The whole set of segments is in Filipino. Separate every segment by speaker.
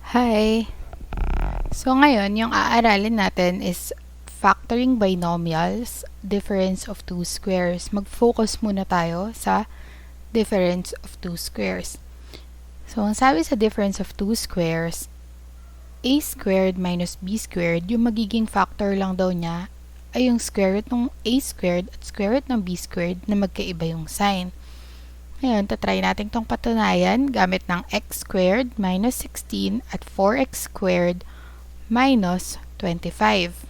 Speaker 1: Hi! So ngayon, yung aaralin natin is factoring binomials, difference of two squares. Mag-focus muna tayo sa difference of two squares. So ang sabi sa difference of two squares, a squared minus b squared, yung magiging factor lang daw niya ay yung square root ng a squared at square root ng b squared na magkaiba yung sign. Ngayon, tatry natin itong patunayan gamit ng x squared minus 16 at 4x squared minus 25.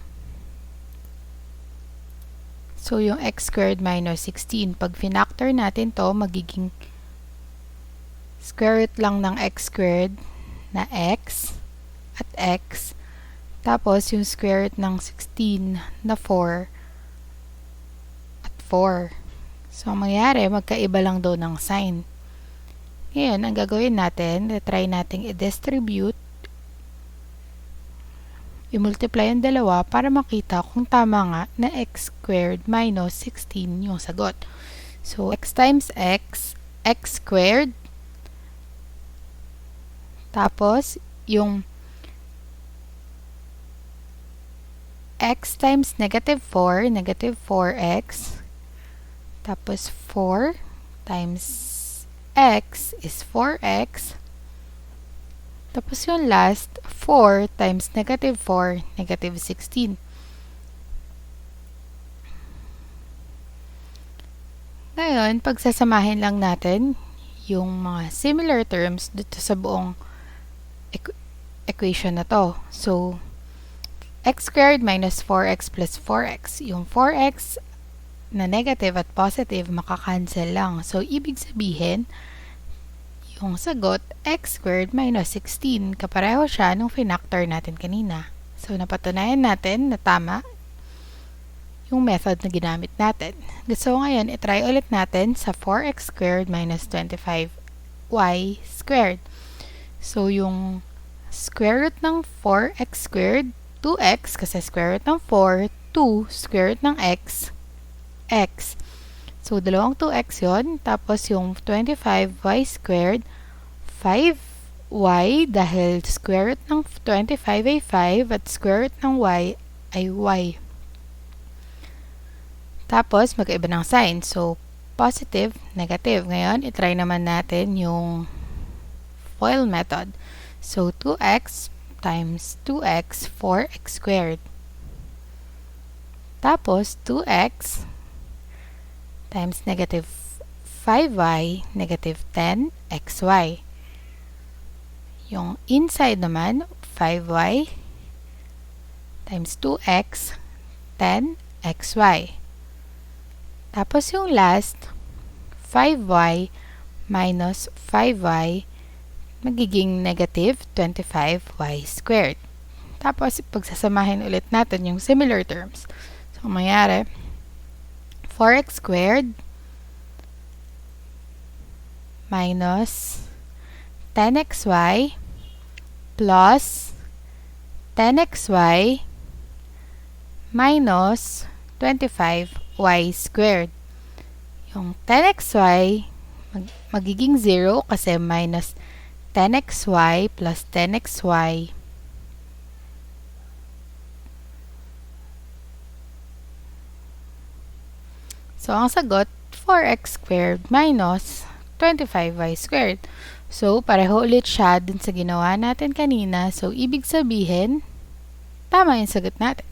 Speaker 1: So, yung x squared minus 16, pag finactor natin to magiging square root lang ng x squared na x at x. Tapos, yung square root ng 16 na 4 at 4. So, ang mangyayari, magkaiba lang daw ng sign. Ngayon, ang gagawin natin, try nating i-distribute, i-multiply yung dalawa para makita kung tama nga na x squared minus 16 yung sagot. So, x times x, x squared, tapos, yung x times negative 4, negative 4x, tapos 4 times x is 4x. Tapos yung last, 4 times negative 4, negative 16. Ngayon, pagsasamahin lang natin yung mga similar terms dito sa buong equation na to. So, x squared minus 4x plus 4x. Yung 4x na negative at positive, makakancel lang. So, ibig sabihin, yung sagot, x squared minus 16, kapareho siya nung finactor natin kanina. So, napatunayan natin na tama yung method na ginamit natin. So, ngayon, itry ulit natin sa 4x squared minus 25y squared. So, yung square root ng 4x squared, 2x, kasi square root ng 4, 2, square root ng x, x. So, dalawang 2x yon. Tapos, yung 25y squared, 5y, dahil square root ng 25 ay 5, at square root ng y ay y. Tapos, magkaiba ng sign. So, positive, negative. Ngayon, itry naman natin yung FOIL method. So, 2x times 2x, 4x squared. Tapos, 2x times negative 5y, negative 10xy. Yung inside naman, 5y times 2x, 10xy. Tapos yung last, 5y minus 5y, magiging negative 25y squared. Tapos, pagsasamahin ulit natin yung similar terms. So, ang mangyari, 4x squared minus 10xy plus 10xy minus 25y squared. Yung 10xy magiging 0 kasi minus 10xy plus 10xy So, ang sagot, 4x squared minus 25y squared. So, pareho ulit siya dun sa ginawa natin kanina. So, ibig sabihin, tama yung sagot natin.